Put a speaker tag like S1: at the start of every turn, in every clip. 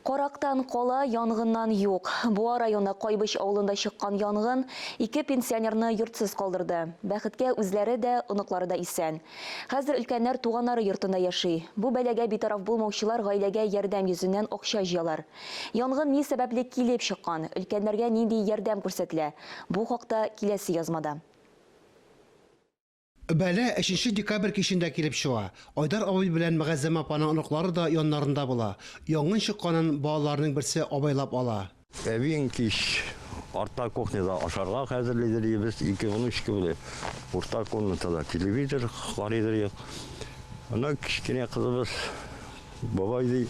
S1: Корактан кола, янгыннан юк. Буа районы Кайбыш авылында чыккан янгын 2 пенсионерны йортсыз калдырды. Бәхеткә үзләре дә, оныклары да исән. Хәзер өлкәннәр туганнары йортында яши. Бу бәләгә битараф булмаучылар гаиләгә ярдәм йөзеннән акча җыялар. Янгын ни сәбәпле килеп чыккан? Өлкәннәргә нинди ярдәм күрсәтелә? Бу хакта киләсе язмада.
S2: Бәлә 3 декабрь кичендә килеп чыга. Айдар абый белән Мәгаззәм апаның оныклары да яннарында була. Янгын чыкканын балаларның берсе абайлап ала.
S3: Әбиң кич артта кухняда ашарга хәзерлидер, без 2-13 киле. Урта комнатада телевизор карыйдыр. Ана кичкене кызыбыз бабай ди,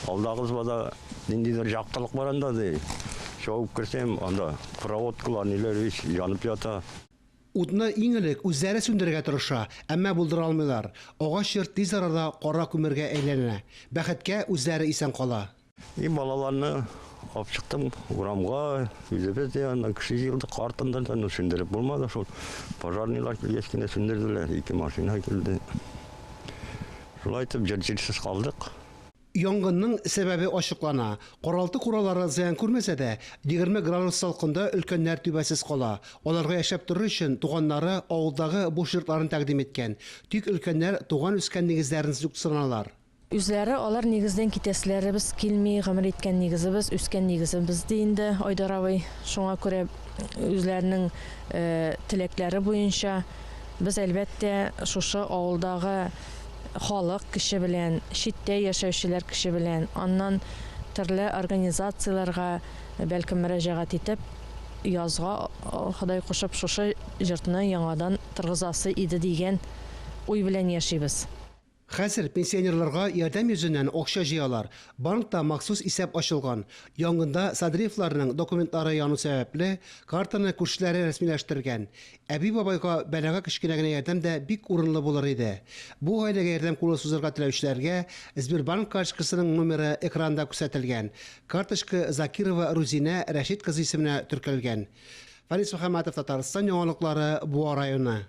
S3: алдагы бада ниндидер жактылык бар анда ди. Чыгып кирсем, анда проводкалар ниләр янып ята.
S2: Утны иң элек үзләре сүндерергә тырыша, әмма булдыра алмыйлар. Агач йорт тиз арада кара күмергә әйләнә. Бәхеткә үзләре исән кала.
S3: Балаларны алып чыктым урамга, үзебез янда кеше җыелды, картындан да сүндереп булмады шул. Пожарнылар килгәчкә сүндерделәр, 2 машина килде. Шулай итеп җирсез калдык.
S2: Янгынның сәбәбе ачыклана. Каралты куралары зыян күрмәсә дә, 20 градус салкында өлкәннәр түбәсез кала. Аларга яшәп торыр өчен туганнары авылдагы буш йортларын тәкъдим иткән. Тик өлкәннәр туган үскән нигезләрен юксыналар.
S4: Үзләре алар нигездән китәсләребез килми, гомер иткән нигезебез, үскән нигезебез инде Айдар абый. Шуңа күрә үзләренең теләкләре буенча без әлбәттә шушы авылдагы халык кеше белән, читтә яшәүчеләр кеше белән, аннан төрле организацияләргә бәлкем мөрәҗәгать итеп, язга Ходай кушып шушы йортны яңадан торгызасы иде дигән уй белән яшибез.
S2: Хәзер пенсионерларга ярдәм йөзеннән акча җыялар. Банкта махсус исәп ачылган. Янгында Садриевларның документлары яну сәбәпле картаны күршеләре рәсмиләштергән. Әби бабайга бәләгә кечкенә генә ярдәм дә бик урынлы булыр иде. Бу гаиләгә ярдәм кулы сузарга теләүчеләргә Сбербанк карточкасының номеры экранда күрсәтелгән. Карточка Закирова Рузина Рәшит кызы исеменә теркәлгән. Фарис Мөхәммәтов, Татарстан яңалыклары, Буа районы.